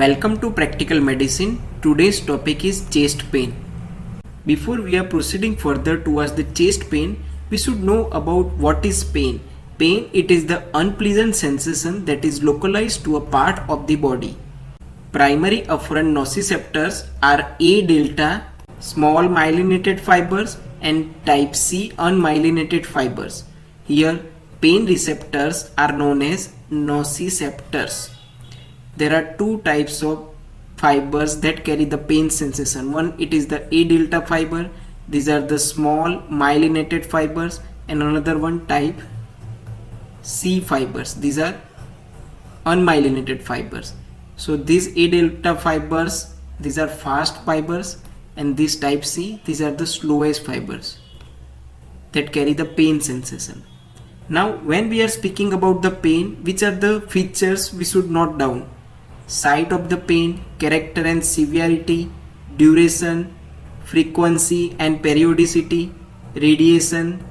Welcome to Practical Medicine. Today's topic is chest pain. Before we are proceeding further towards the chest pain, we should know about what is pain. Pain, it is the unpleasant sensation that is localized to a part of the body. Primary afferent nociceptors are A delta, small myelinated fibers, and type C unmyelinated fibers. Here, pain receptors are known as nociceptors. There are two types of fibers that carry the pain sensation. One, it is the A delta fiber. These are the small myelinated fibers, and another one type C fibers. These are unmyelinated fibers. So these A delta fibers, these are fast fibers, and this type C, these are the slowest fibers that carry the pain sensation. Now when we are speaking about the pain, which are the features we should note down? Site of the pain, character and severity, duration, frequency and periodicity, radiation,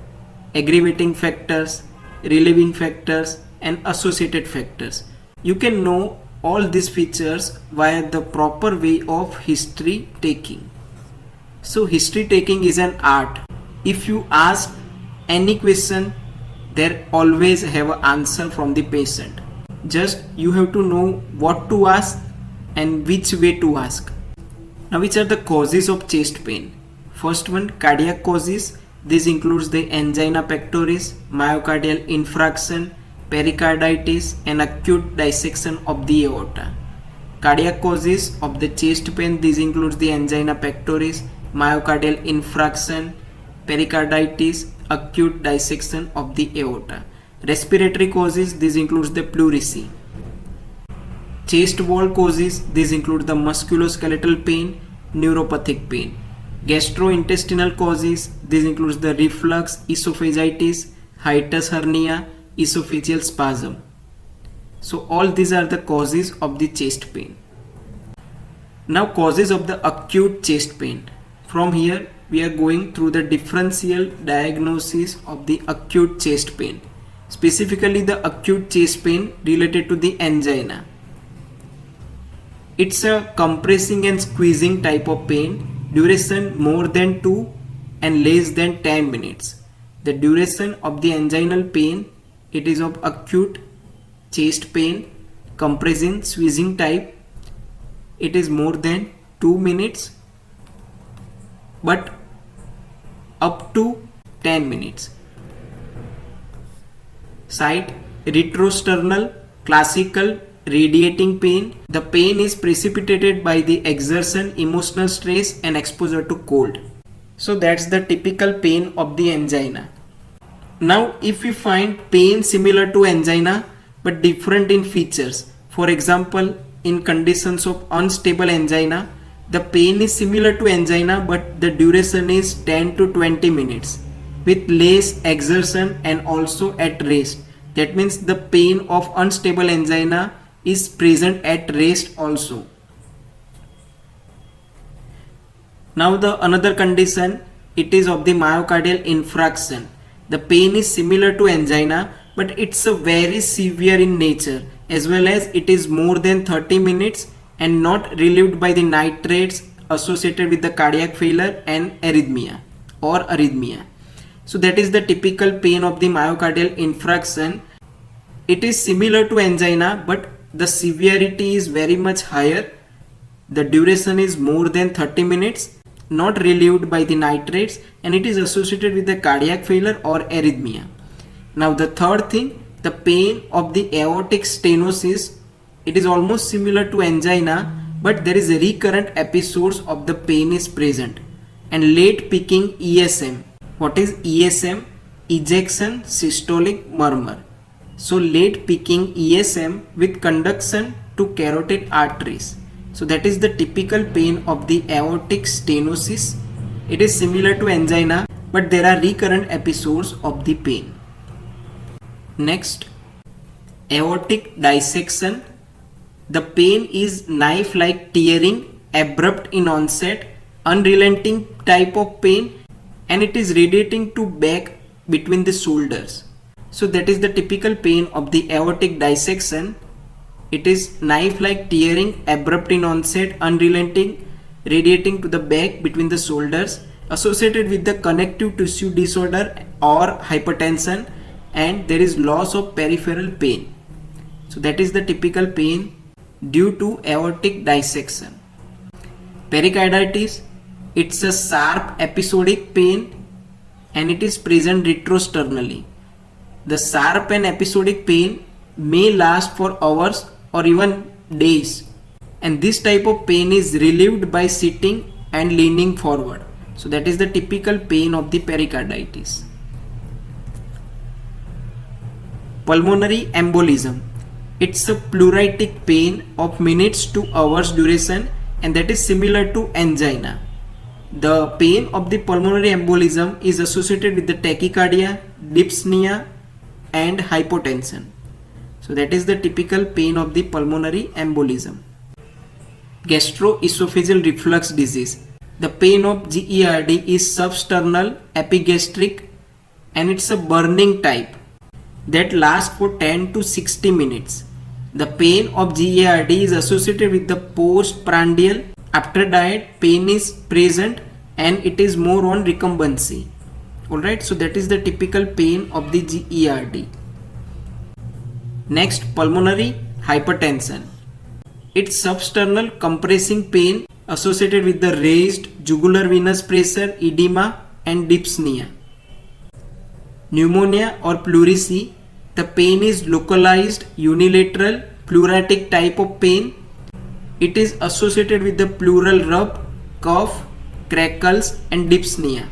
aggravating factors, relieving factors, and associated factors. You can know all these features via the proper way of history taking. So history taking is an art. If you ask any question, there always have an answer from the patient. Just you have to know what to ask and which way to ask. Now, which are the causes of chest pain? First one, cardiac causes. This includes the angina pectoris, myocardial infarction, pericarditis, and acute dissection of the aorta. Cardiac causes of the chest pain, this includes the angina pectoris, myocardial infarction, pericarditis, acute dissection of the aorta. Respiratory causes, this includes the pleurisy. Chest wall causes, this include the musculoskeletal pain, neuropathic pain. Gastrointestinal causes, this includes the reflux, esophagitis, hiatus hernia, esophageal spasm. So all these are the causes of the chest pain. Now causes of the acute chest pain. From here we are going through the differential diagnosis of the acute chest pain. Specifically the acute chest pain related to the angina. It's a compressing and squeezing type of pain, duration more than 2 and less than 10 minutes. The duration of the anginal pain, it is of acute chest pain, compressing, squeezing type. It is more than 2 minutes but up to 10 minutes. Site, retrosternal, classical, radiating pain. The pain is precipitated by the exertion, emotional stress, and exposure to cold. So that's the typical pain of the angina. Now if we find pain similar to angina but different in features, for example in conditions of unstable angina, the pain is similar to angina but the duration is 10 to 20 minutes with less exertion and also at rest. That means the pain of unstable angina is present at rest also. Now the another condition, it is of the myocardial infarction. The pain is similar to angina but it's a very severe in nature, as well as it is more than 30 minutes and not relieved by the nitrates associated with the cardiac failure and arrhythmia. So that is the typical pain of the myocardial infarction. It is similar to angina but the severity is very much higher. The duration is more than 30 minutes, not relieved by the nitrates, and it is associated with the cardiac failure or arrhythmia. Now the third thing, the pain of the aortic stenosis, it is almost similar to angina but there is a recurrent episodes of the pain is present. And late peaking ESM. What is ESM? Ejection systolic murmur. So late peaking ESM with conduction to carotid arteries. So that is the typical pain of the aortic stenosis. It is similar to angina but there are recurrent episodes of the pain. Next, aortic dissection. The pain is knife-like tearing, abrupt in onset, unrelenting type of pain, and it is radiating to back between the shoulders. So that is the typical pain of the aortic dissection. It is knife-like tearing, abrupt in onset, unrelenting, radiating to the back between the shoulders, associated with the connective tissue disorder or hypertension, and there is loss of peripheral pain. So that is the typical pain due to aortic dissection. Pericarditis, it's a sharp episodic pain and it is present retrosternally. The sharp and episodic pain may last for hours or even days, and this type of pain is relieved by sitting and leaning forward. So that is the typical pain of the pericarditis. Pulmonary embolism, it's a pleuritic pain of minutes to hours duration, and that is similar to angina. The pain of the pulmonary embolism is associated with the tachycardia, dyspnea and hypotension. So that is the typical pain of the pulmonary embolism. Gastroesophageal reflux disease. The pain of GERD is substernal epigastric and it's a burning type that lasts for 10 to 60 minutes. The pain of GERD is associated with the postprandial. After diet, pain is present and it is more on recumbency. Alright, so that is the typical pain of the GERD. Next, pulmonary hypertension. It's substernal compressing pain associated with the raised jugular venous pressure, edema and dyspnea. Pneumonia or pleurisy. The pain is localized, unilateral, pleuritic type of pain. It is associated with the pleural rub, cough, crackles and dyspnea.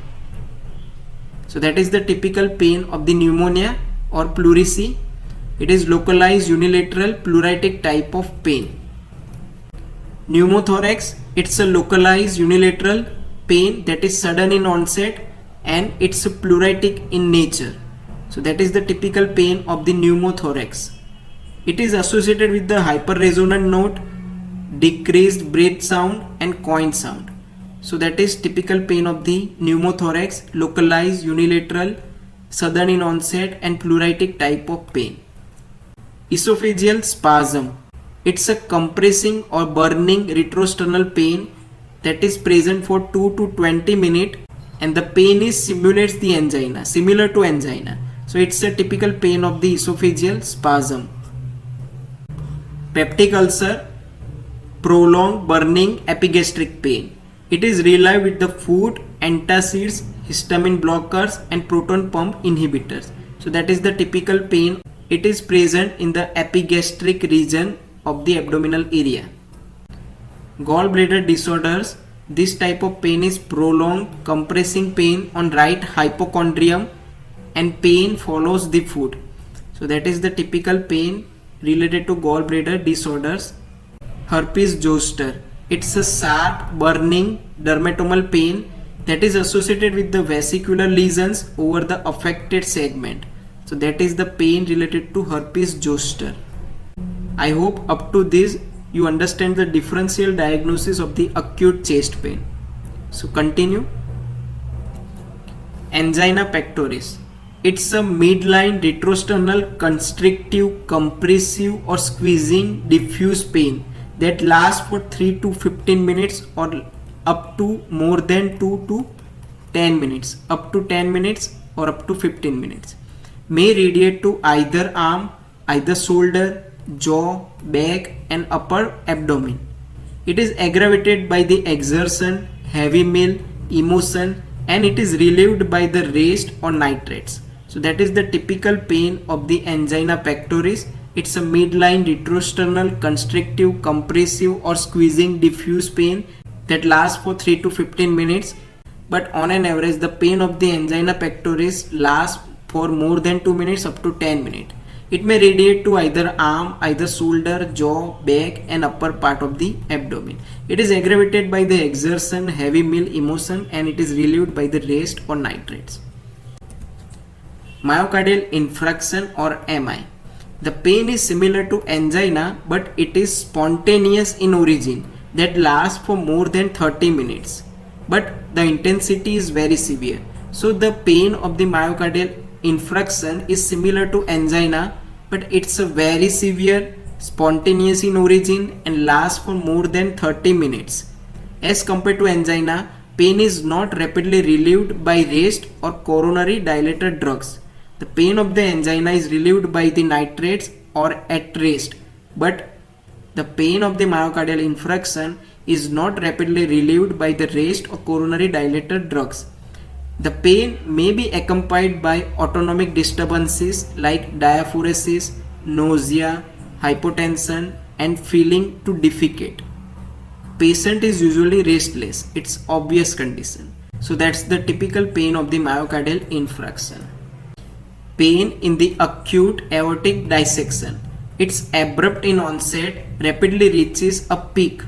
So that is the typical pain of the pneumonia or pleurisy. It is localized, unilateral, pleuritic type of pain. Pneumothorax, it's a localized unilateral pain that is sudden in onset and it's a pleuritic in nature. So that is the typical pain of the pneumothorax. It is associated with the hyperresonant note, decreased breath sound and coin sound. So that is typical pain of the pneumothorax, localized, unilateral, sudden in onset and pleuritic type of pain. Esophageal spasm. It's a compressing or burning retrosternal pain that is present for 2 to 20 minutes and the pain simulates the angina, similar to angina. So it's a typical pain of the esophageal spasm. Peptic ulcer, prolonged burning epigastric pain. It is relieved with the food, antacids, histamine blockers and proton pump inhibitors. So that is the typical pain. It is present in the epigastric region of the abdominal area. Gallbladder disorders. This type of pain is prolonged compressing pain on right hypochondrium and pain follows the food. So that is the typical pain related to gallbladder disorders. Herpes zoster. It's a sharp burning dermatomal pain that is associated with the vesicular lesions over the affected segment. So that is the pain related to herpes zoster. I hope up to this you understand the differential diagnosis of the acute chest pain. So continue. Angina pectoris. It's a midline retrosternal constrictive, compressive or squeezing diffuse pain that lasts for 3 to 15 minutes or up to more than 2 to 10 minutes, up to 10 minutes or up to 15 minutes. May radiate to either arm, either shoulder, jaw, back and upper abdomen. It is aggravated by the exertion, heavy meal, emotion and it is relieved by the rest or nitrates. So that is the typical pain of the angina pectoris. It's a midline retrosternal constrictive, compressive or squeezing diffuse pain that lasts for 3 to 15 minutes. But on an average the pain of the angina pectoris lasts for more than 2 minutes up to 10 minutes. It may radiate to either arm, either shoulder, jaw, back and upper part of the abdomen. It is aggravated by the exertion, heavy meal, emotion and it is relieved by the rest or nitrates. Myocardial infarction or MI. The pain is similar to angina but it is spontaneous in origin that lasts for more than 30 minutes. But the intensity is very severe. So the pain of the myocardial infarction is similar to angina but it's a very severe spontaneous in origin and lasts for more than 30 minutes. As compared to angina, pain is not rapidly relieved by rest or coronary dilator drugs. The pain of the angina is relieved by the nitrates or at rest, but the pain of the myocardial infarction is not rapidly relieved by the rest or coronary dilator drugs. The pain may be accompanied by autonomic disturbances like diaphoresis, nausea, hypotension, and feeling to defecate. Patient is usually restless. It's obvious condition. So that's the typical pain of the myocardial infarction. Pain in the acute aortic dissection. It's abrupt in onset, rapidly reaches a peak.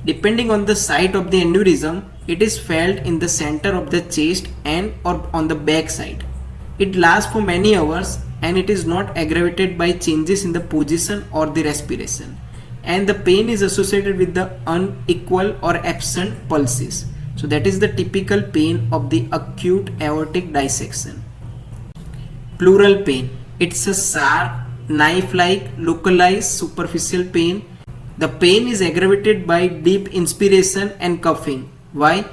Depending on the site of the aneurysm, it is felt in the center of the chest and or on the back side. It lasts for many hours and it is not aggravated by changes in the position or the respiration. And the pain is associated with the unequal or absent pulses. So that is the typical pain of the acute aortic dissection. Pleural pain. It's a sharp, knife-like, localized, superficial pain. The pain is aggravated by deep inspiration and coughing. Why?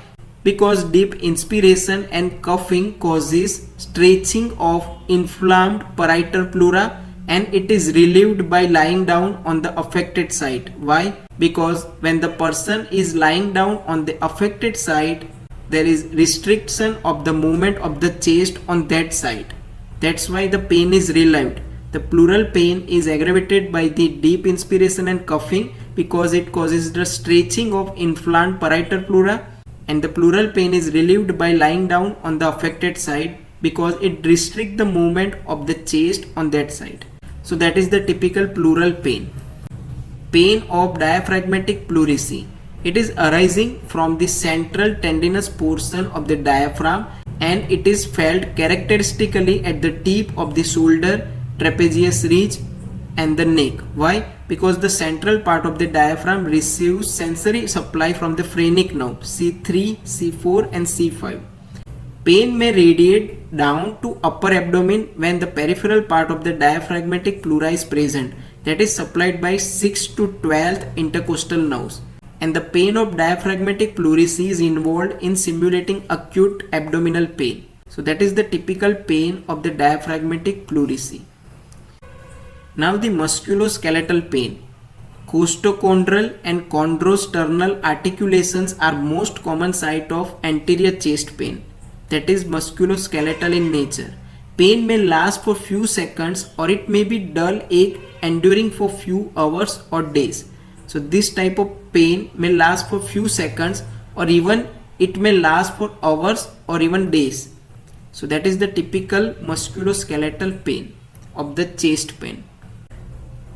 Because deep inspiration and coughing causes stretching of inflamed parietal pleura, and it is relieved by lying down on the affected side. Why? Because when the person is lying down on the affected side, there is restriction of the movement of the chest on that side. That's why the pain is relieved. The pleural pain is aggravated by the deep inspiration and coughing because it causes the stretching of inflamed parietal pleura, and the pleural pain is relieved by lying down on the affected side because it restricts the movement of the chest on that side. So that is the typical pleural pain. Pain of diaphragmatic pleurisy. It is arising from the central tendinous portion of the diaphragm, and it is felt characteristically at the tip of the shoulder, trapezius ridge, and the neck. Why? Because the central part of the diaphragm receives sensory supply from the phrenic nerve C3, C4 and C5. Pain may radiate down to upper abdomen when the peripheral part of the diaphragmatic pleura is present, that is supplied by 6th to 12th intercostal nerves. And the pain of diaphragmatic pleurisy is involved in simulating acute abdominal pain. So that is the typical pain of the diaphragmatic pleurisy. Now the musculoskeletal pain. Costochondral and chondrosternal articulations are most common site of anterior chest pain, that is musculoskeletal in nature. Pain may last for few seconds or it may be dull ache enduring for few hours or days. So this type of pain may last for few seconds or even it may last for hours or even days. So that is the typical musculoskeletal pain of the chest pain.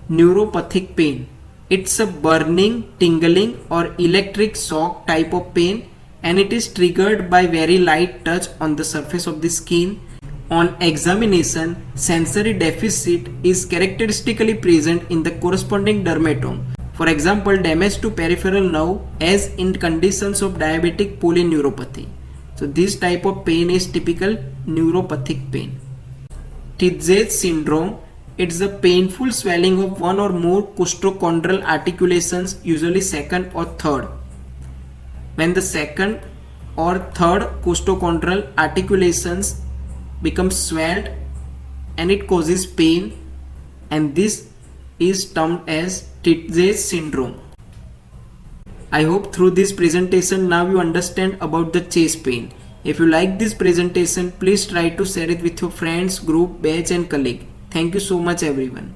Neuropathic pain. It's a burning, tingling or electric shock type of pain, and it is triggered by very light touch on the surface of the skin. On examination, sensory deficit is characteristically present in the corresponding dermatome. For example, damage to peripheral nerve as in conditions of diabetic polyneuropathy. So this type of pain is typical neuropathic pain. Tietze syndrome. It's a painful swelling of one or more costochondral articulations, usually second or third. When the second or third costochondral articulations become swelled and it causes pain, and this is termed as Tietze syndrome. I hope through this presentation now you understand about the chest pain. If you like this presentation, please try to share it with your friends, group, batch and colleague. Thank you so much everyone.